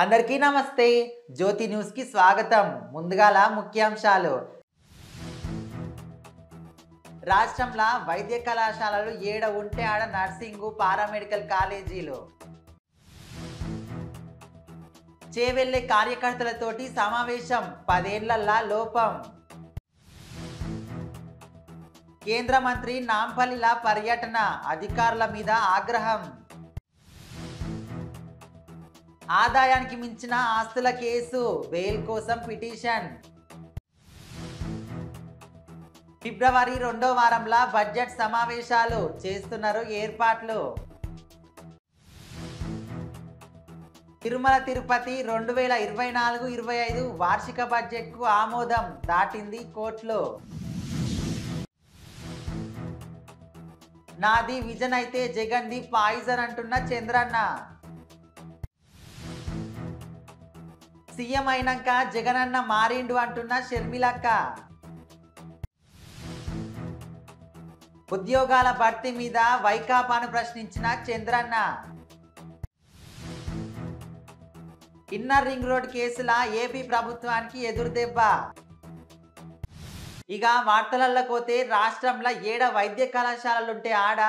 అందరికీ నమస్తే. జ్యోతి న్యూస్‌కి స్వాగతం. ముందుగాల ముఖ్యాంశాలు. రాష్ట్రంలో వైద్య కళాశాలలు ఏడ ఉంటే ఆడ నర్సింగు, పారామెడికల్ కాలేజీలు. చేవెళ్లే కార్యకర్తలతోటి సమావేశం 10 ఏళ్లల్లా లోపం. కేంద్ర మంత్రి నాంపల్లిల పర్యటన, అధికారుల మీద ఆగ్రహం. ఆదాయానికి మించిన ఆస్తుల కేసు, బెయిల్ కోసం పిటిషన్. ఫిబ్రవరి 2వ వారంలో బడ్జెట్ సమావేశాలు చేస్తున్నారు ఏర్పాట్లు. తిరుమల తిరుపతి 2024-25 వార్షిక బడ్జెట్కు ఆమోదం దాటింది కోట్లు. నాది విజన్ అయితే జగన్ది పాయిజన్ అంటున్న చంద్రన్న. సీఎం అయినాక జగనన్న మారిండు అంటున్న షర్మిలక్క. ఉద్యోగాల భర్తీ మీద వైకాపాను ప్రశ్నించిన చంద్రన్న. ఇన్నర్ రింగ్ రోడ్ కేసుల ఏపీ ప్రభుత్వానికి ఎదురుదెబ్బ. ఇక వార్తలలో పోతే రాష్ట్రంలో ఏడ వైద్య కళాశాలలుంటే ఆడ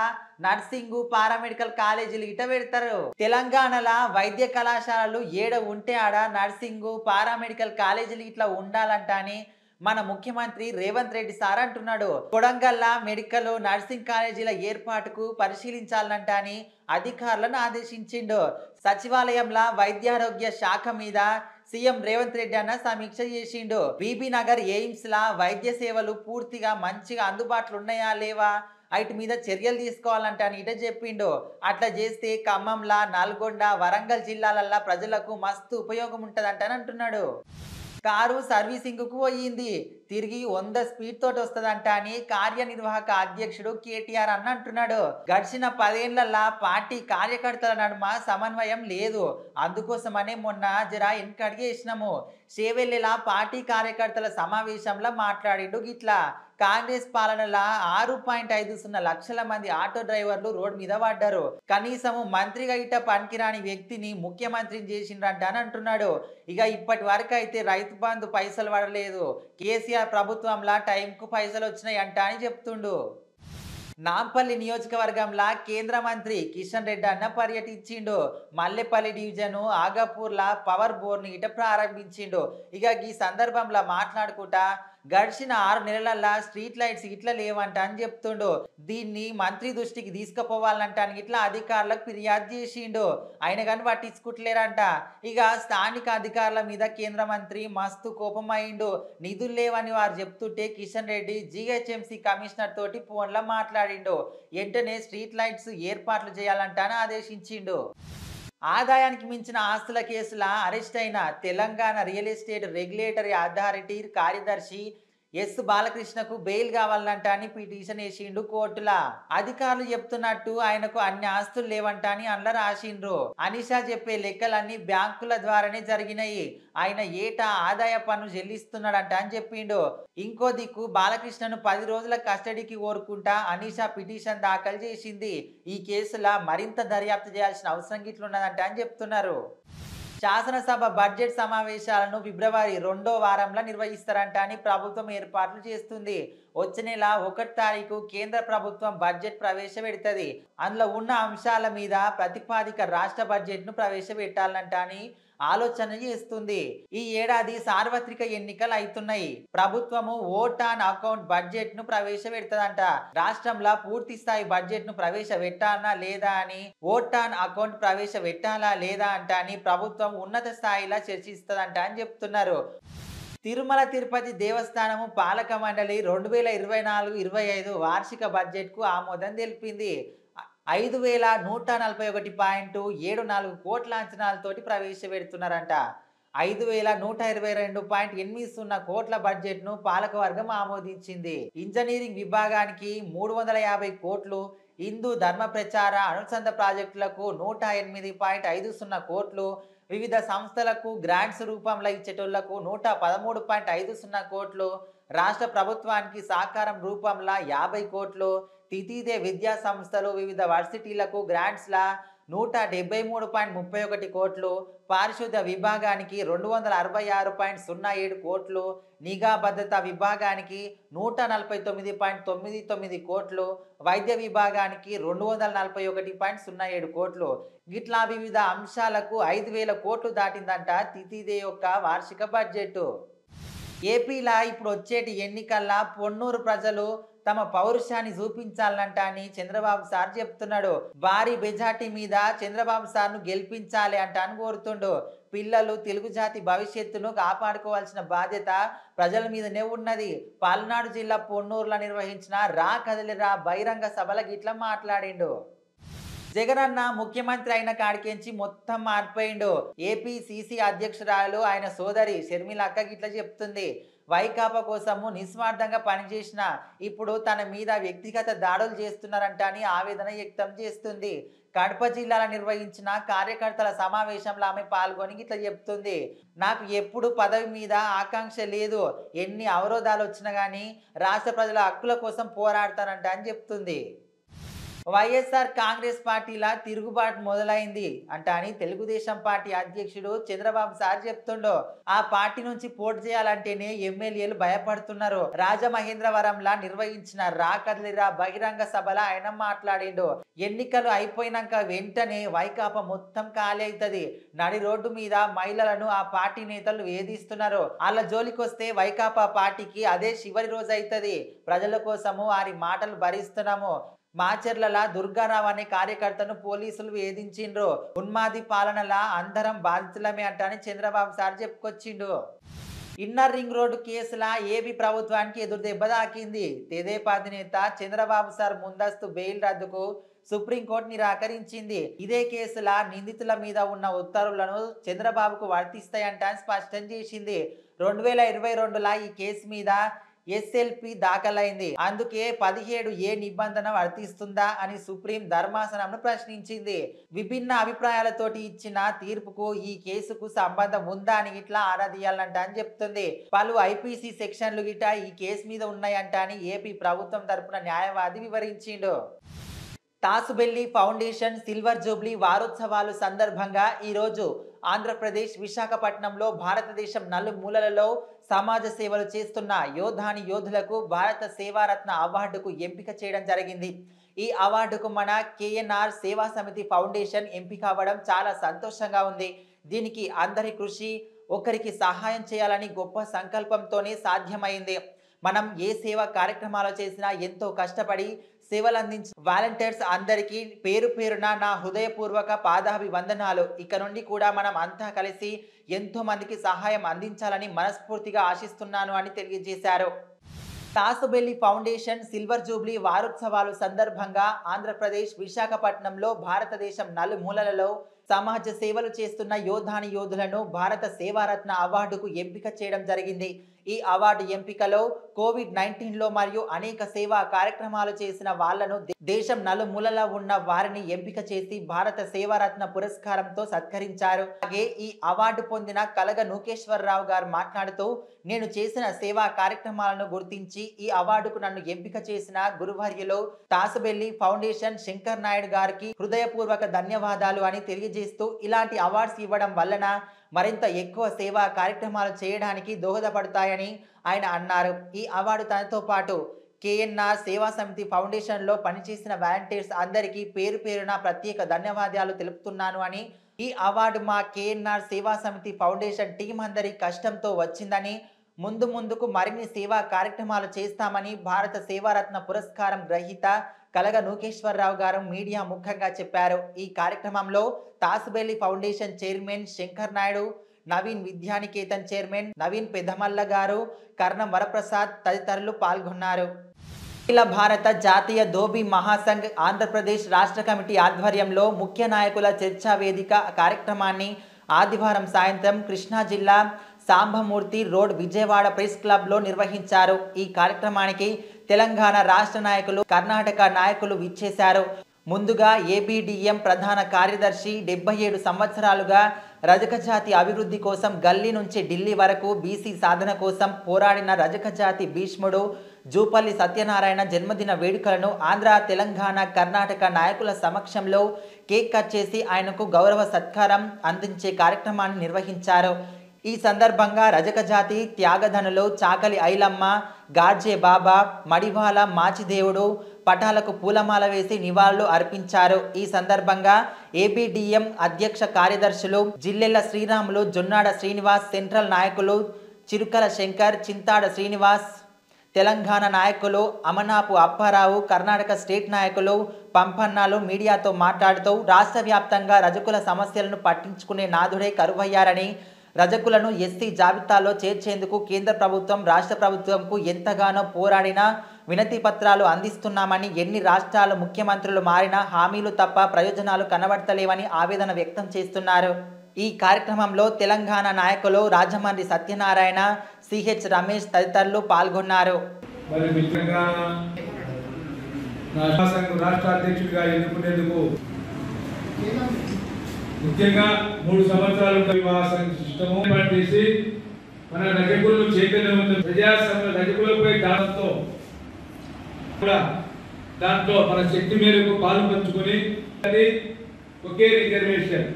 నర్సింగు, పారామెడికల్ కాలేజీలు ఇట పెడతారు. తెలంగాణలో వైద్య కళాశాలలు ఏడ ఉంటే ఆడ నర్సింగు, పారామెడికల్ కాలేజీలు ఇట్లా ఉండాలంట అని మన ముఖ్యమంత్రి రేవంత్ రెడ్డి సార్ అంటున్నాడు. కొడంగల్లా మెడికల్, నర్సింగ్ కాలేజీల ఏర్పాటుకు పరిశీలించాలంట అని అధికారులను ఆదేశించిండు. సచివాలయంలో వైద్యారోగ్య శాఖ మీద సీఎం రేవంత్ రెడ్డి అన్న సమీక్ష చేసిండు. బీబీ నగర్ ఎయిమ్స్ లా వైద్య సేవలు పూర్తిగా మంచిగా అందుబాటులో ఉన్నాయా లేవా, వాటి మీద చర్యలు తీసుకోవాలంట అని ఇట చెప్పిండు. అట్లా చేస్తే ఖమ్మంలా, నల్గొండ, వరంగల్ జిల్లాలల్లా ప్రజలకు మస్తు ఉపయోగం ఉంటదంట అని అంటున్నాడు. కారు సర్వీసింగ్ కు పోయింది, తిరిగి 100 స్పీడ్ తోటి వస్తుందంట అని కార్యనిర్వాహక అధ్యక్షుడు కేటీఆర్ అన్న అంటున్నాడు. గడిచిన 10 ఏళ్లల్లా పార్టీ కార్యకర్తల నడుమ సమన్వయం లేదు, అందుకోసమనే మొన్న జరా వెనకడిగి వేసినాము. చేవెళ్ళేలా పార్టీ కార్యకర్తల సమావేశంలో మాట్లాడిండు గిట్లా. కాంగ్రెస్ పాలనలో 6.50 లక్షల మంది ఆటో డ్రైవర్లు రోడ్ మీద పడ్డారు. కనీసము మంత్రిగా ఇట పనికిరాని వ్యక్తిని ముఖ్యమంత్రిని చేసిండ్రంట అని అంటున్నాడు. ఇక ఇప్పటి వరకు అయితే రైతు బంధు పైసలు పడలేదు, కేసీఆర్ ప్రభుత్వంలో టైంకు పైసలు వచ్చినాయి అంట అని చెప్తుండు. నాంపల్లి నియోజకవర్గంలో కేంద్ర మంత్రి కిషన్ రెడ్డి అన్న పర్యటించిండు. మల్లెపల్లి డివిజను ఆగపూర్ల పవర్ బోర్ను ఇట ప్రారంభించిండు. ఇక ఈ సందర్భంలో మాట్లాడుకుంటా గడిచిన 6 నెలలల్లా స్ట్రీట్ లైట్స్ ఇట్లా లేవంట అని చెప్తుండు. దీన్ని మంత్రి దృష్టికి తీసుకుపోవాలంట అని ఇట్లా అధికారులకు ఫిర్యాదు చేసిండు. ఆయన కానీ పట్టించుకుంటలేరంట. ఇక స్థానిక అధికారుల మీద కేంద్ర మంత్రి మస్తు కోపమైండు. నిధులు లేవని వారు చెప్తుంటే కిషన్ రెడ్డి జీహెచ్ఎంసీ కమిషనర్ తోటి ఫోన్లో మాట్లాడిండు. వెంటనే స్ట్రీట్ లైట్స్ ఏర్పాట్లు చేయాలంట అని ఆదేశించిండు. ఆదాయానికి మించిన ఆస్తుల కేసుల అరెస్ట్ అయిన Telangana real estate regulatory authority కార్యదర్శి ఎస్ బాలకృష్ణకు బెయిల్ కావాలంట అని పిటిషన్ వేసిండు కోర్టులా. అధికారులు చెప్తున్నట్టు ఆయనకు అన్ని ఆస్తులు లేవంట అని అందులో రాసిండ్రు. అనిషా చెప్పే లెక్కలన్నీ బ్యాంకుల ద్వారానే జరిగినాయి, ఆయన ఏటా ఆదాయ పన్ను చెల్లిస్తున్నాడంట అని చెప్పిండు. ఇంకో దిక్కు బాలకృష్ణను 10 రోజుల కస్టడీకి కోరుకుంటా అనిషా పిటిషన్ దాఖలు చేసింది. ఈ కేసులా మరింత దర్యాప్తు చేయాల్సిన అవసరం గిట్లున్నదంట అని చెప్తున్నారు. శాసనసభ బడ్జెట్ సమావేశాలను ఫిబ్రవరి 2వ వారంలో నిర్వహిస్తారంట అని ప్రభుత్వం ఏర్పాట్లు చేస్తుంది. వచ్చే నెల 1వ తారీఖు కేంద్ర ప్రభుత్వం బడ్జెట్ ప్రవేశపెడుతుంది. అందులో ఉన్న అంశాల మీద ప్రతిపాదిక రాష్ట్ర బడ్జెట్ను ప్రవేశపెట్టాలంట అని ఆలోచన చేస్తుంది. ఈ ఏడాది సార్వత్రిక ఎన్నికలు అవుతున్నాయి. ప్రభుత్వము ఓట్ ఆన్ అకౌంట్ బడ్జెట్ ను ప్రవేశపెడుతుందంట. రాష్ట్రంలో పూర్తి స్థాయి బడ్జెట్ ను ప్రవేశపెట్టాలా లేదా అని, ఓట్ ఆన్ అకౌంట్ ప్రవేశపెట్టాలా లేదా అంట అని ప్రభుత్వం ఉన్నత స్థాయిలో చర్చిస్తుందంట అని చెప్తున్నారు. తిరుమల తిరుపతి దేవస్థానము పాలక మండలి 2024-25 వార్షిక బడ్జెట్కు ఆమోదం తెలిపింది. 5141.74 కోట్ల అంచనాలతోటి ప్రవేశపెడుతున్నారంట. 5122.80 కోట్ల బడ్జెట్ను పాలకవర్గం ఆమోదించింది. ఇంజనీరింగ్ విభాగానికి 350 కోట్లు, హిందూ ధర్మ ప్రచార అనుసంధ ప్రాజెక్టులకు 108.50 కోట్లు, వివిధ సంస్థలకు గ్రాంట్స్ రూపంలో ఇచ్చేటోళ్లకు 113.50 కోట్లు, రాష్ట్ర ప్రభుత్వానికి సహకారం రూపంలో 50 కోట్లు, తితిదే విద్యా సంస్థలు వివిధ వర్సిటీలకు గ్రాంట్స్లా 173.31 కోట్లు, పారిశుద్ధ విభాగానికి 266.07 కోట్లు, నిఘా భద్రతా విభాగానికి 149.99 కోట్లు, వైద్య విభాగానికి 241.07 కోట్లు. ఇట్లా వివిధ అంశాలకు 5,000 కోట్లు దాటిందంట తితిదే యొక్క వార్షిక బడ్జెట్. ఏపీలా ఇప్పుడు వచ్చేటి ఎన్నికల్లో పొన్నూరు ప్రజలు తమ పౌరుషాన్ని చూపించాలంట అని చంద్రబాబు సార్ చెప్తున్నాడు. భారీ మెజార్టీ మీద చంద్రబాబు సార్ను గెలిపించాలి అంట అని కోరుతుండు. పిల్లలు తెలుగు జాతి భవిష్యత్తును కాపాడుకోవాల్సిన బాధ్యత ప్రజల మీదనే ఉన్నది. పల్నాడు జిల్లా పొన్నూరులో నిర్వహించిన రా కదలిరా బహిరంగ సభల గిట్లా మాట్లాడిండు. జగనన్న ముఖ్యమంత్రి అయిన కాడికెంచి మొత్తం మారిపోయిండు. ఏపీసీసీ అధ్యక్షురాలు ఆయన సోదరి షర్మిల అక్క గిట్లా చెప్తుంది. వైకాపా కోసము నిస్వార్థంగా పనిచేసిన ఇప్పుడు తన మీద వ్యక్తిగత దాడులు చేస్తున్నారంట అని ఆవేదన వ్యక్తం చేస్తుంది. కడప జిల్లాలో నిర్వహించిన కార్యకర్తల సమావేశంలో ఆమె పాల్గొని ఇట్లా చెప్తుంది. నాకు ఎప్పుడు పదవి మీద ఆకాంక్ష లేదు, ఎన్ని అవరోధాలు వచ్చినా కానీ రాష్ట్ర ప్రజల హక్కుల కోసం పోరాడతానంట అని చెప్తుంది. వైఎస్ఆర్ కాంగ్రెస్ పార్టీలా తిరుగుబాటు మొదలైంది అంట అని తెలుగుదేశం పార్టీ అధ్యక్షుడు చంద్రబాబు సార్ చెప్తుండో. ఆ పార్టీ నుంచి పోటీ చేయాలంటేనే ఎమ్మెల్యేలు భయపడుతున్నారు. రాజమహేంద్రవరంలా నిర్వహించిన రా కదలిరా బహిరంగ సభలో ఆయన మాట్లాడిండు. ఎన్నికలు అయిపోయినాక వెంటనే వైకాపా మొత్తం ఖాళీ అవుతుంది. నడి రోడ్డు మీద మహిళలను ఆ పార్టీ నేతలు వేధిస్తున్నారు. వాళ్ళ జోలికొస్తే వైకాపా పార్టీకి అదే చివరి రోజు అవుతుంది. ప్రజల కోసము వారి మాటలు భరిస్తున్నాము. మాచర్ల దుర్గారావు అనే కార్యకర్తను పోలీసులు వేధించిండ్రు. ఉన్మాది పాలనలా అందరం బాధితులమే అంటని చంద్రబాబు సార్ చెప్పుకొచ్చిండు. ఇన్నర్ రింగ్ రోడ్డు కేసులా ఏపీ ప్రభుత్వానికి ఎదురు దెబ్బ తాకింది. తెదేపా అధినేత చంద్రబాబు సార్ ముందస్తు బెయిల్ రద్దుకు సుప్రీంకోర్టు నిరాకరించింది. ఇదే కేసులా నిందితుల మీద ఉన్న ఉత్తర్వులను చంద్రబాబుకు వర్తిస్తాయంట స్పష్టం చేసింది. 2022లా ఈ కేసు మీద ఎస్ఎల్పి దాఖలైంది. అందుకే 17A నిబంధన వర్తిస్తుందా అని సుప్రీం ధర్మాసనంను ప్రశ్నించింది. విభిన్న అభిప్రాయాలతోటి ఇచ్చిన తీర్పుకు ఈ కేసుకు సంబంధం ఉందా అని ఇట్లా ఆరాధియాలంట అని చెప్తుంది. పలు ఐపీసీ సెక్షన్లు గిట ఈ కేసు మీద ఉన్నాయంట అని ఏపీ ప్రభుత్వం తరపున న్యాయవాది వివరించిండు. తాసుబెల్లి ఫౌండేషన్ సిల్వర్ జూబ్లీ వారోత్సవాలు సందర్భంగా ఈరోజు ఆంధ్రప్రదేశ్ విశాఖపట్నంలో భారతదేశం నలుమూలలలో సమాజ సేవలు చేస్తున్న యోధాని యోధులకు భారత సేవారత్న అవార్డుకు ఎంపిక చేయడం జరిగింది. ఈ అవార్డుకు మన కేఎన్ఆర్ సేవా సమితి ఫౌండేషన్ ఎంపిక అవ్వడం చాలా సంతోషంగా ఉంది. దీనికి అందరి కృషి, ఒకరికి సహాయం చేయాలని గొప్ప సంకల్పంతోనే సాధ్యమైంది. మనం ఏ సేవా కార్యక్రమాలు చేసినా ఎంతో కష్టపడి సేవలు అందించిన వాలంటీర్స్ అందరికీ పేరు పేరున నా హృదయపూర్వక పాదాభివందనాలు. ఇక నుండి కూడా మనం అంతా కలిసి ఎంతో మందికి సహాయం అందించాలని మనస్ఫూర్తిగా ఆశిస్తున్నాను అని తెలియజేశారు. తాసుబెల్లి ఫౌండేషన్ సిల్వర్ జూబ్లీ వారోత్సవాలు సందర్భంగా ఆంధ్రప్రదేశ్ విశాఖపట్నంలో భారతదేశం నలుమూలలలో సమాజ సేవలు చేస్తున్న యోధాని యోధులను భారత సేవారత్న అవార్డుకు ఎంపిక చేయడం జరిగింది. ఈ అవార్డు ఎంపికలో కోవిడ్-19లో మరియు అనేక సేవా కార్యక్రమాలు చేసిన వాళ్లను దేశం నలుమూలలా ఉన్న వారిని ఎంపిక చేసి భారత సేవారత్న పురస్కారంతో సత్కరించారు. అలాగే ఈ అవార్డు పొందిన కలగ నూకేశ్వరరావు గారు మాట్లాడుతూ, నేను చేసిన సేవా కార్యక్రమాలను గుర్తించి ఈ అవార్డుకు నన్ను ఎంపిక చేసిన గురువర్యులు తాసుబెల్లి ఫౌండేషన్ శంకర్ నాయుడు గారికి హృదయపూర్వక ధన్యవాదాలు అని తెలియజేస్తూ, ఇలాంటి అవార్డ్స్ ఇవ్వడం వలన మరింత ఎక్కువ సేవా కార్యక్రమాలు చేయడానికి దోహదపడతాయని ఆయన అన్నారు. ఈ అవార్డు తనతో పాటు కేఎన్ఆర్ సేవా సమితి ఫౌండేషన్లో పనిచేసిన వాలంటీర్స్ అందరికీ పేరు పేరున ప్రత్యేక ధన్యవాదాలు తెలుపుతున్నాను అని, ఈ అవార్డు మా కేఎన్ఆర్ సేవా సమితి ఫౌండేషన్ టీం అందరి కష్టంతో వచ్చిందని, ముందుకు మరిన్ని సేవా కార్యక్రమాలు చేస్తామని భారత సేవారత్న పురస్కారం గ్రహీత కలగ నూకేశ్వరరావు గారు మీడియా ముఖంగా చెప్పారు. ఈ కార్యక్రమంలో Tasubelli foundation chairman Shankar Naidu, Naveen Vidyaniketan chairman Naveen Peddamalla garu, Karnam Varaprasad తదితరులు పాల్గొన్నారు. అఖిల భారత జాతీయ ధోబీ మహాసంఘ్ ఆంధ్రప్రదేశ్ రాష్ట్ర కమిటీ ఆధ్వర్యంలో ముఖ్య నాయకుల చర్చా వేదిక కార్యక్రమాన్ని ఆదివారం సాయంత్రం కృష్ణా జిల్లా సాంబమూర్తి రోడ్ విజయవాడ ప్రెస్ క్లబ్లో నిర్వహించారు. ఈ కార్యక్రమానికి తెలంగాణ రాష్ట్ర నాయకులు, కర్ణాటక నాయకులు విచ్చేశారు. ముందుగా ఏబిడిఎం ప్రధాన కార్యదర్శి 77 సంవత్సరాలుగా రజక జాతి అభివృద్ధి కోసం గల్లీ నుంచి ఢిల్లీ వరకు బీసీ సాధన కోసం పోరాడిన రజక జాతి భీష్ముడు జూపల్లి సత్యనారాయణ జన్మదిన వేడుకలను ఆంధ్ర, తెలంగాణ, కర్ణాటక నాయకుల సమక్షంలో కేక్ కట్ చేసి ఆయనకు గౌరవ సత్కారం అందించే కార్యక్రమాన్ని నిర్వహించారు. ఈ సందర్భంగా రజక జాతి త్యాగధనులు చాకలి ఐలమ్మ, గార్జే బాబా, మడివాల మాచిదేవుడు పటాలకు పూలమాల వేసి నివాళులు అర్పించారు. ఈ సందర్భంగా ఏబిడిఎం అధ్యక్ష కార్యదర్శులు జిల్లెళ్ల శ్రీరాములు, జొన్నాడ శ్రీనివాస్, సెంట్రల్ నాయకులు చిరుకల శంకర్, చింతాడ శ్రీనివాస్, తెలంగాణ నాయకులు అమనాపు అప్పారావు, కర్ణాటక స్టేట్ నాయకులు పంపన్నాలు మీడియాతో మాట్లాడుతూ రాష్ట్ర వ్యాప్తంగా రజకుల సమస్యలను పట్టించుకునే నాథుడే కరువయ్యారని, రజకులను ఎస్సీ జాబితాలో చేర్చేందుకు కేంద్ర ప్రభుత్వం, రాష్ట్ర ప్రభుత్వంకు ఎంతగానో పోరాడినా వినతి పత్రాలు అందిస్తున్నామని, ఎన్ని రాష్ట్రాల ముఖ్యమంత్రులు మారినా హామీలు తప్ప ప్రయోజనాలు కనబడతలేవని ఆవేదన వ్యక్తం చేస్తున్నారు. ఈ కార్యక్రమంలో తెలంగాణ నాయకులు రాజమండ్రి సత్యనారాయణ, సిహెచ్ రమేష్ తదితరులు పాల్గొన్నారు. రాష్ట్ర అధ్యక్షుడిగా ఎన్నుకునేందుకు ముఖ్యంగా 3 సంవత్సరాలు వివాహ సిస్టమ్ ఏర్పాటు చేసి మన రజకులను చైతన్యవంతం ప్రజాస్వామ్య రజకులపై దాంట్లో మన శక్తి మేరకు పాలు పంచుకొని ఒకే రిజర్వేషన్.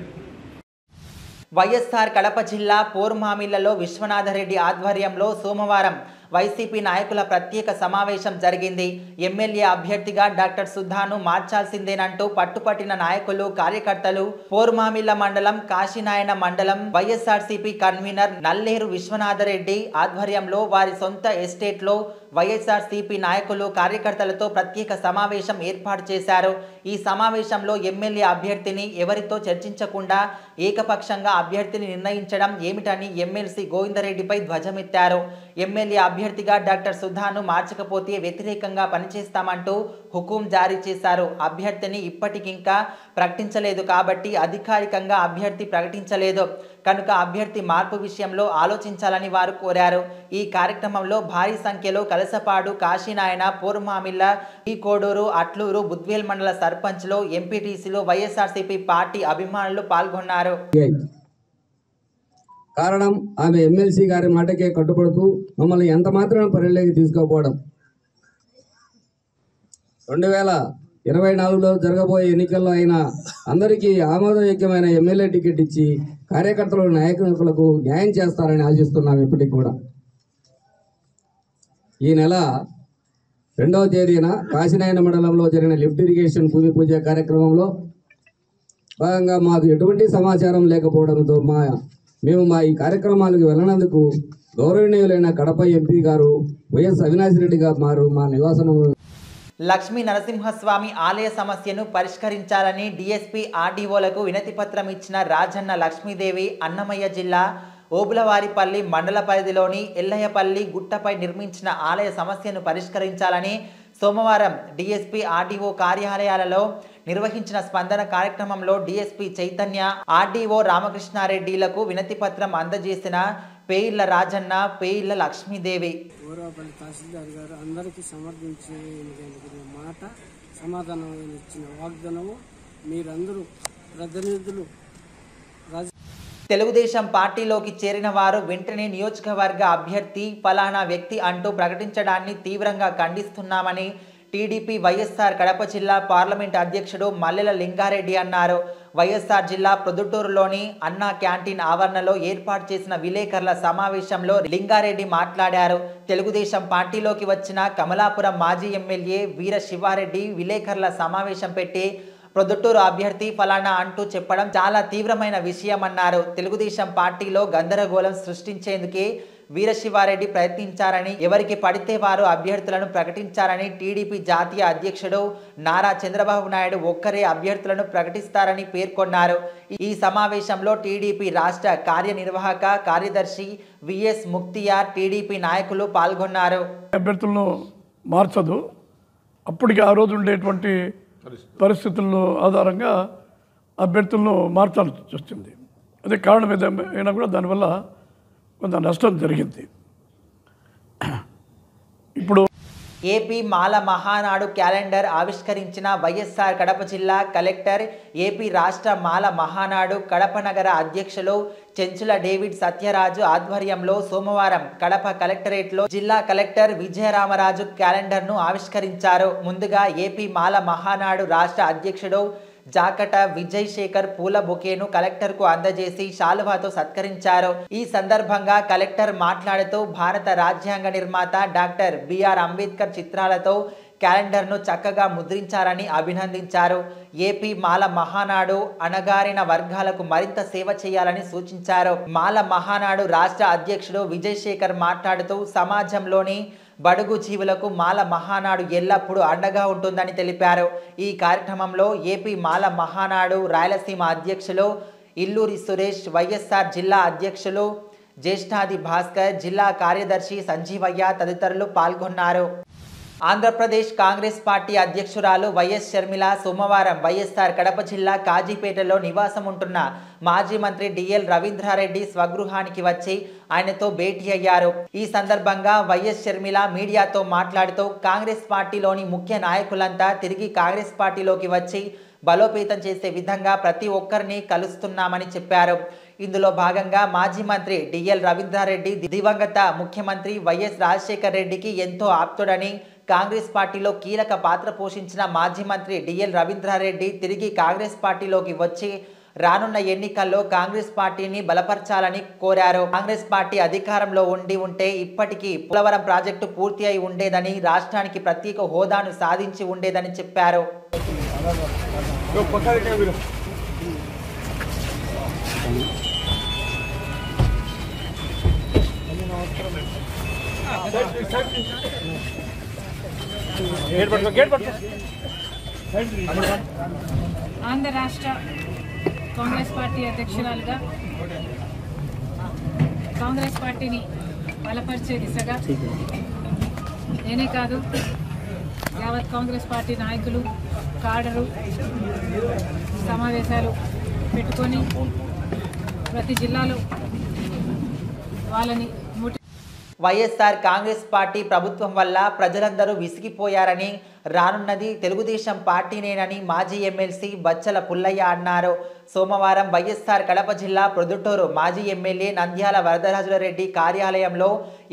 వైఎస్ఆర్ కడప జిల్లా పోర్మామిళ్లలో విశ్వనాథరెడ్డి ఆధ్వర్యంలో సోమవారం వైసీపీ నాయకుల ప్రత్యేక సమావేశం జరిగింది. ఎమ్మెల్యే అభ్యర్థిగా డాక్టర్ సుధాను మార్చాల్సిందేనంటూ పట్టుపట్టిన నాయకులు, కార్యకర్తలు పోర్మామిళ్ల మండలం, కాశీనాయన మండలం వైఎస్ఆర్సీపీ కన్వీనర్ నల్లేరు విశ్వనాథరెడ్డి ఆధ్వర్యంలో వారి సొంత ఎస్టేట్లో వైఎస్ఆర్సీపీ నాయకులు, కార్యకర్తలతో ప్రత్యేక సమావేశం ఏర్పాటు చేశారు. ఈ సమావేశంలో ఎమ్మెల్యే అభ్యర్థిని ఎవరితో చర్చించకుండా ఏకపక్షంగా అభ్యర్థిని నిర్ణయించడం ఏమిటని ఎమ్మెల్సీ గోవిందరెడ్డిపై ధ్వజమెత్తారు. ఎమ్మెల్యే అభ్యర్థిగా డాక్టర్ సుధాను మార్చకపోతే వ్యతిరేకంగా పనిచేస్తామంటూ హుకుం జారీ చేశారు. అభ్యర్థిని ఇప్పటికింకా ప్రకటించలేదు కాబట్టి అధికారికంగా అభ్యర్థి ప్రకటించలేదు కనుక అభ్యర్థి మార్పు విషయంలో ఆలోచించాలని వారు కోరారు. ఈ కార్యక్రమంలో భారీ సంఖ్యలో కలసపాడు, కాశీనాయన, పోర్మామిళ్ల, ఈ కోడూరు, అట్లూరు, బుద్వేల్ మండల సర్పంచ్లు, ఎంపీటీసీలు, వైఎస్ఆర్సీపీ పార్టీ అభిమానులు పాల్గొన్నారు. కారణం ఆమె ఎమ్మెల్సీ గారి మాటకే కట్టుబడుతూ మమ్మల్ని ఎంత మాత్రం పరిలోకి తీసుకోకపోవడం. 2024లో జరగబోయే ఎన్నికల్లో అయినా అందరికీ ఆమోదయోగ్యమైన ఎమ్మెల్యే టికెట్ ఇచ్చి కార్యకర్తలు, నాయకులకు న్యాయం చేస్తారని ఆశిస్తున్నాం. ఇప్పటికి కూడా ఈ నెల 2వ తేదీన కాశీనాయన మండలంలో జరిగిన లిఫ్ట్ ఇరిగేషన్ భూమి పూజ కార్యక్రమంలో భాగంగా మాకు ఎటువంటి సమాచారం లేకపోవడంతో మేము ఈ కార్యక్రమాలకు వెళ్ళినందుకు గౌరవనీయులైన కడప ఎంపీ గారు వైఎస్ అవినాష్ రెడ్డి గారు మా నివాసం లక్ష్మీ నరసింహస్వామి ఆలయ సమస్యను పరిష్కరించాలని డిఎస్పీ ఆర్డీఓలకు వినతి పత్రం ఇచ్చిన రాజన్న లక్ష్మీదేవి అన్నమయ్య జిల్లా ఓబులవారిపల్లి మండల పరిధిలోని ఎల్లయ్యపల్లి గుట్టపై నిర్మించిన ఆలయ సమస్యను పరిష్కరించాలని సోమవారం డిఎస్పీ ఆర్డీఓ కార్యాలయాలలో నిర్వహించిన స్పందన కార్యక్రమంలో డిఎస్పీ చైతన్య, ఆర్డీఓ రామకృష్ణారెడ్డిలకు వినతి పత్రం అందజేసిన పేయిళ్ల రాజన్న, పేయిళ్ల లక్ష్మీదేవి. ఓబులవారిపల్లి తహసీల్దార్ గారు అందరికీ సమర్థించే మాట, సమాధానం ఇచ్చిన వాగ్దానము మీరందరూ ప్రతినిధులు తెలుగుదేశం పార్టీలోకి చేరిన వారు వెంటనే నియోజకవర్గ అభ్యర్థి ఫలానా వ్యక్తి అంటూ ప్రకటించడాన్ని తీవ్రంగా ఖండిస్తున్నామని టీడీపీ వైఎస్ఆర్ కడప జిల్లా పార్లమెంట్ అధ్యక్షుడు మల్లెల లింగారెడ్డి అన్నారు. వైఎస్ఆర్ జిల్లా ప్రొద్దుటూరులోని అన్నా క్యాంటీన్ ఆవరణలో ఏర్పాటు చేసిన విలేకరుల సమావేశంలో లింగారెడ్డి మాట్లాడారు. తెలుగుదేశం పార్టీలోకి వచ్చిన కమలాపురం మాజీ ఎమ్మెల్యే వీర శివారెడ్డి విలేకరుల సమావేశం పెట్టి ప్రొద్దుటూరు అభ్యర్థి ఫలానా అంటూ చెప్పడం చాలా తీవ్రమైన విషయమన్నారు. తెలుగుదేశం పార్టీలో గందరగోళం సృష్టించేందుకే వీరశివారెడ్డి ప్రయత్నించారని, ఎవరికి పడితే వారు అభ్యర్థులను ప్రకటించారని, టీడీపీ జాతీయ అధ్యక్షుడు నారా చంద్రబాబు నాయుడు ఒక్కరే అభ్యర్థులను ప్రకటిస్తారని పేర్కొన్నారు. ఈ సమావేశంలో టీడీపీ రాష్ట్ర కార్యనిర్వాహక కార్యదర్శి విఎస్ ముక్తియార్, టీడీపీ నాయకులు పాల్గొన్నారు. అభ్యర్థులను మార్చదు, అప్పటికి ఆ రోజు ఉండేటువంటి పరిస్థితుల్లో ఆధారంగా అభ్యర్థులను మార్చాల్సి వచ్చింది. అదే కారణం ఏదైనా కూడా దానివల్ల కొంత నష్టం జరిగింది. ఇప్పుడు ఏపీ మాల మహానాడు క్యాలెండర్ ఆవిష్కరించిన వైఎస్ఆర్ కడప జిల్లా కలెక్టర్, ఏపీ రాష్ట్ర మాల మహానాడు కడప నగర అధ్యక్షులు చెంచుల డేవిడ్ సత్యరాజు ఆధ్వర్యంలో సోమవారం కడప కలెక్టరేట్లో జిల్లా కలెక్టర్ విజయరామరాజు క్యాలెండర్ను ఆవిష్కరించారు. ముందుగా ఏపీ మాల మహానాడు రాష్ట్ర అధ్యక్షుడు జాకట విజయ్ శేఖర్ పూల బొకేను కలెక్టర్కు అందజేసి శాలువాతో సత్కరించారు. ఈ సందర్భంగా కలెక్టర్ మాట్లాడుతూ భారత రాజ్యాంగ నిర్మాత డాక్టర్ బిఆర్ అంబేద్కర్ చిత్రాలతో క్యాలెండర్ను చక్కగా ముద్రించారని అభినందించారు. ఏపీ మాల మహానాడు అణగారిన వర్గాలకు మరింత సేవ చేయాలని సూచించారు. మాల మహానాడు రాష్ట్ర అధ్యక్షుడు విజయ్ శేఖర్ మాట్లాడుతూ సమాజంలోని బడుగు జీవులకు మాల మహానాడు ఎల్లప్పుడూ అండగా ఉంటుందని తెలిపారు. ఈ కార్యక్రమంలో ఏపీ మాల మహానాడు రాయలసీమ అధ్యక్షులు ఇల్లూరి సురేష్, వైఎస్ఆర్ జిల్లా అధ్యక్షులు జ్యేష్ఠాది భాస్కర్, జిల్లా కార్యదర్శి సంజీవయ్య తదితరులు పాల్గొన్నారు. ఆంధ్రప్రదేశ్ కాంగ్రెస్ పార్టీ అధ్యక్షురాలు వైఎస్ షర్మిల సోమవారం వైఎస్ఆర్ కడప జిల్లా కాజీపేటలో నివాసం ఉంటున్న మాజీ మంత్రి డిఎల్ రవీంద్రారెడ్డి స్వగృహానికి వచ్చి ఆయనతో భేటీ అయ్యారు. ఈ సందర్భంగా వైఎస్ షర్మిల మీడియాతో మాట్లాడుతూ కాంగ్రెస్ పార్టీలోని ముఖ్య నాయకులంతా తిరిగి కాంగ్రెస్ పార్టీలోకి వచ్చి బలోపేతం చేసే విధంగా ప్రతి ఒక్కరిని కలుస్తున్నామని చెప్పారు. ఇందులో భాగంగా మాజీ మంత్రి డిఎల్ రవీంద్రారెడ్డి దివంగత ముఖ్యమంత్రి వైఎస్ రాజశేఖర్ రెడ్డికి ఎంతో ఆప్తుడని, కాంగ్రెస్ పార్టీలో కీలక పాత్ర పోషించిన మాజీ మంత్రి డిఎల్ రవీంద్రారెడ్డి తిరిగి కాంగ్రెస్ పార్టీలోకి వచ్చి రానున్న ఎన్నికల్లో కాంగ్రెస్ పార్టీని బలపరచాలని కోరారు. కాంగ్రెస్ పార్టీ అధికారంలో ఉంటే ఇప్పటికీ పోలవరం ప్రాజెక్టు పూర్తి అయి ఉండేదని, రాష్ట్రానికి ప్రత్యేక హోదాను సాధించి ఉండేదని చెప్పారు. ఆంధ్ర రాష్ట్ర కాంగ్రెస్ పార్టీ అధ్యక్షురాలుగా కాంగ్రెస్ పార్టీని బలపరిచే దిశగా నేనే కాదు యావత్ కాంగ్రెస్ పార్టీ నాయకులు కాడరు సమావేశాలు పెట్టుకొని ప్రతి జిల్లాలో వాళ్ళని వైఎస్ఆర్ కాంగ్రెస్ పార్టీ ప్రభుత్వం వల్ల ప్రజలందరూ విసిగిపోయారని, రానున్నది తెలుగుదేశం పార్టీనేనని మాజీ ఎమ్మెల్సీ బచ్చల పుల్లయ్య అన్నారు. సోమవారం వైఎస్ఆర్ కడప జిల్లా ప్రొద్దుటూరు మాజీ ఎమ్మెల్యే నంద్యాల వరదరాజులరెడ్డి కార్యాలయంలో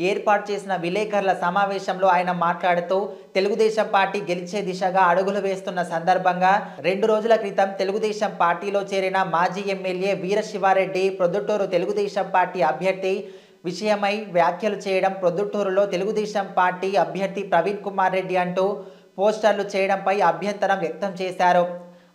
ఏర్పాటు చేసిన విలేకరుల సమావేశంలో ఆయన మాట్లాడుతూ తెలుగుదేశం పార్టీ గెలిచే దిశగా అడుగులు వేస్తున్న సందర్భంగా 2 రోజుల క్రితం తెలుగుదేశం పార్టీలో చేరిన మాజీ ఎమ్మెల్యే వీరశివారెడ్డి ప్రొద్దుటూరు తెలుగుదేశం పార్టీ అభ్యర్థి విషయమై వ్యాఖ్యలు చేయడం, ప్రొద్దుటూరులో తెలుగుదేశం పార్టీ అభ్యర్థి ప్రవీణ్ కుమార్ రెడ్డి అంటూ పోస్టర్లు చేయడంపై అభ్యంతరం వ్యక్తం చేశారు.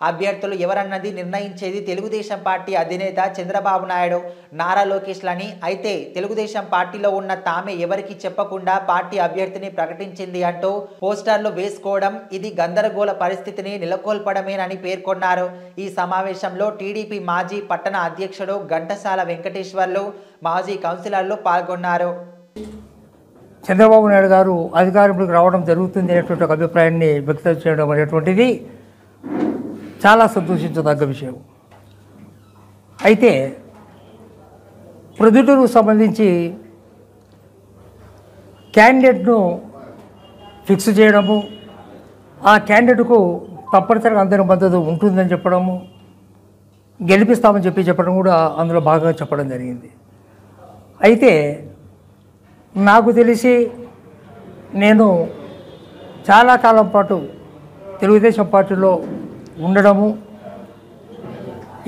అభ్యర్థులు ఎవరన్నది నిర్ణయించేది తెలుగుదేశం పార్టీ అధినేత చంద్రబాబు నాయుడు, నారా లోకేష్లని. అయితే తెలుగుదేశం పార్టీలో ఉన్న తామే ఎవరికి చెప్పకుండా పార్టీ అభ్యర్థిని ప్రకటించింది అంటూ పోస్టర్లు వేసుకోవడం ఇది గందరగోళ పరిస్థితిని నెలకొల్పడమేనని పేర్కొన్నారు. ఈ సమావేశంలో టీడీపీ మాజీ పట్టణ అధ్యక్షుడు ఘంటసాల వెంకటేశ్వర్లు, మాజీ కౌన్సిలర్లు పాల్గొన్నారు. చంద్రబాబు నాయుడు గారు అధికారంలోకి రావడం జరుగుతుంది అనేటువంటి ఒక అభిప్రాయాన్ని వ్యక్తం చేయడం అనేటువంటిది చాలా సంతోషించదగ్గ విషయం. అయితే ప్రొద్దుటూరుకు సంబంధించి క్యాండిడేట్ను ఫిక్స్ చేయడము, ఆ క్యాండిడేట్కు తప్పనిసరిగా అందరి మద్దతు ఉంటుందని చెప్పడము, గెలిపిస్తామని చెప్పడం కూడా అందులో భాగంగా చెప్పడం జరిగింది. అయితే నాకు తెలిసి నేను చాలా కాలం పాటు తెలుగుదేశం పార్టీలో ఉండడము,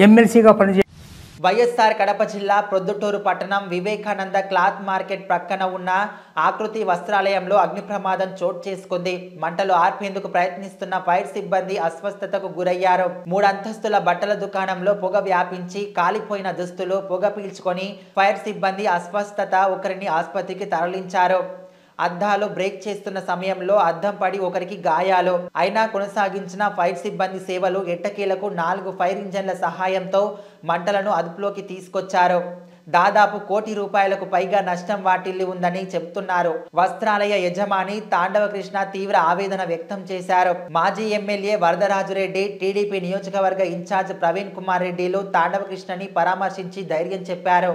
ఎమ్మెల్సీగా పనిచే వైఎస్ఆర్ కడప జిల్లా ప్రొద్దుటూరు పట్టణం వివేకానంద క్లాత్ మార్కెట్ ప్రక్కన ఉన్న ఆకృతి వస్త్రాలయంలో అగ్ని ప్రమాదం చోటు చేసుకుంది. మంటలు ఆర్పేందుకు ప్రయత్నిస్తున్న ఫైర్ సిబ్బంది అస్వస్థతకు గురయ్యారు. 3 అంతస్తుల బట్టల దుకాణంలో పొగ వ్యాపించి కాలిపోయిన దుస్తులు పొగ పీల్చుకొని ఫైర్ సిబ్బంది అస్వస్థత ఒకరిని ఆసుపత్రికి తరలించారు. అద్దాలు బ్రేక్ చేస్తున్న సమయంలో అద్దం పడి ఒకరికి గాయాలు అయినా కొనసాగించిన ఫైర్ సిబ్బంది సేవలు ఎట్టకేలకు 4 ఫైర్ ఇంజన్ల సహాయంతో మంటలను అదుపులోకి తీసుకొచ్చారు. దాదాపు ₹1 కోటి పైగా నష్టం వాటిల్లి ఉందని చెబుతున్నారు. వస్త్రాలయ యజమాని తాండవ కృష్ణ తీవ్ర ఆవేదన వ్యక్తం చేశారు. మాజీ ఎమ్మెల్యే వరదరాజురెడ్డి, టీడీపీ నియోజకవర్గ ఇన్ఛార్జ్ ప్రవీణ్ కుమార్ రెడ్డిలు తాండవ కృష్ణని పరామర్శించి ధైర్యం చెప్పారు.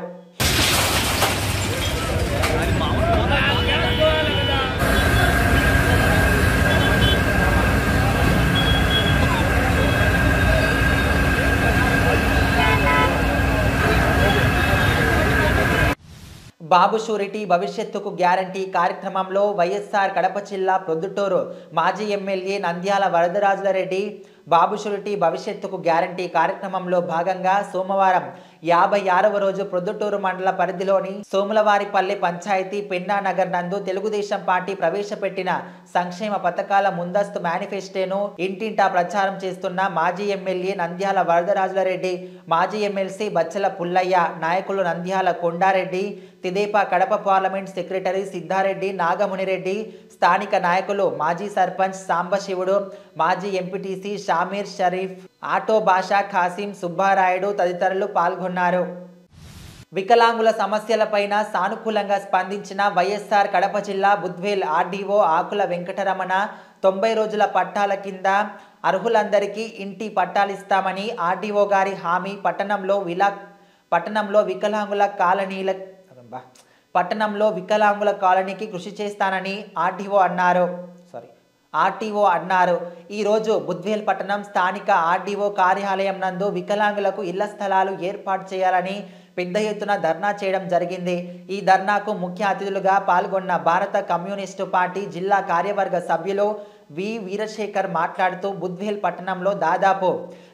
బాబు షూరిటీ భవిష్యత్తుకు గ్యారంటీ కార్యక్రమంలో వైఎస్ఆర్ కడప జిల్లా ప్రొద్దుటూరు మాజీ ఎమ్మెల్యే నంద్యాల వరదరాజులరెడ్డి బాబు షూరిటీ భవిష్యత్తుకు గ్యారంటీ కార్యక్రమంలో భాగంగా సోమవారం 56వ రోజు ప్రొద్దుటూరు మండల పరిధిలోని సోములవారిపల్లె పంచాయతీ పెన్నా నగర్ నందు తెలుగుదేశం పార్టీ ప్రవేశపెట్టిన సంక్షేమ పథకాల ముందస్తు మేనిఫెస్టోను ఇంటింటా ప్రచారం చేస్తున్న మాజీ ఎమ్మెల్యే నంద్యాల వరదరాజులరెడ్డి, మాజీ ఎమ్మెల్సీ బచ్చల పుల్లయ్య, నాయకులు నంద్యాల కొండారెడ్డి, తిదేపా కడప పార్లమెంట్ సెక్రటరీ సిద్ధారెడ్డి, నాగమునిరెడ్డి, స్థానిక నాయకులు మాజీ సర్పంచ్ సాంబశివుడు, మాజీ ఎంపీటీసీ షామీర్ షరీఫ్, ఆటో బాషా, ఖాసిం, సుబ్బారాయుడు తదితరులు పాల్గొన్నారు. వికలాంగుల సమస్యలపైన సానుకూలంగా స్పందించిన వైఎస్ఆర్ కడప జిల్లా బుద్వేల్ ఆర్డీఓ ఆకుల వెంకటరమణ 90 రోజుల పట్టాల కింద అర్హులందరికీ ఇంటి పట్టాలిస్తామని ఆర్డీఓ గారి హామీ పట్టణంలో వికలాంగుల కాలనీకి కృషి చేస్తానని ఆర్టీఓ అన్నారు. ఈరోజు బుద్వేల్ పట్టణం స్థానిక ఆర్డీఓ కార్యాలయం నందు వికలాంగులకు ఇళ్ల స్థలాలు ఏర్పాటు చేయాలని పెద్ద ఎత్తున ధర్నా చేయడం జరిగింది. ఈ ధర్నాకు ముఖ్య అతిథులుగా పాల్గొన్న భారత కమ్యూనిస్టు పార్టీ జిల్లా కార్యవర్గ సభ్యులు వి వీరశేఖర్ మాట్లాడుతూ బుద్వేల్ పట్టణంలో దాదాపు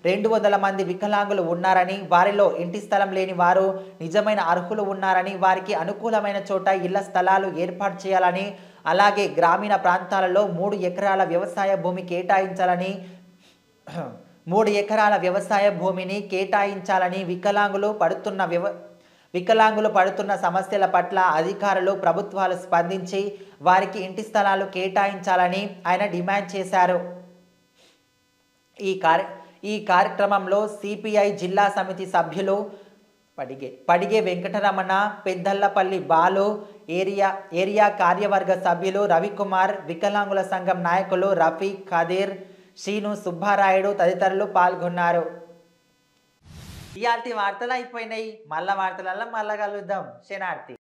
200 మంది వికలాంగులు ఉన్నారని, వారిలో ఇంటి స్థలం లేని వారు నిజమైన అర్హులు ఉన్నారని, వారికి అనుకూలమైన చోట ఇళ్ల స్థలాలు ఏర్పాటు చేయాలని, అలాగే గ్రామీణ ప్రాంతాలలో 3 ఎకరాల వ్యవసాయ భూమి కేటాయించాలని 3 ఎకరాల వ్యవసాయ భూమిని కేటాయించాలని, వికలాంగులు పడుతున్న సమస్యల పట్ల అధికారులు ప్రభుత్వాలు స్పందించి వారికి ఇంటి స్థలాలు కేటాయించాలని ఆయన డిమాండ్ చేశారు. ఈ కార్యక్రమంలో సిపిఐ జిల్లా సమితి సభ్యులు పడిగే వెంకటరమణ, పెద్దల్లపల్లి బాలు, ఏరియా కార్యవర్గ సభ్యులు రవికుమార్, వికలాంగుల సంఘం నాయకులు రఫీక్, ఖదీర్, శ్రీను, సుబ్బారాయుడు తదితరులు పాల్గొన్నారు. ఇయాల్టి వార్తలు అయిపోయినాయి. మళ్ళా వార్తలలో మళ్ళా కలుద్దాం. శనార్థి.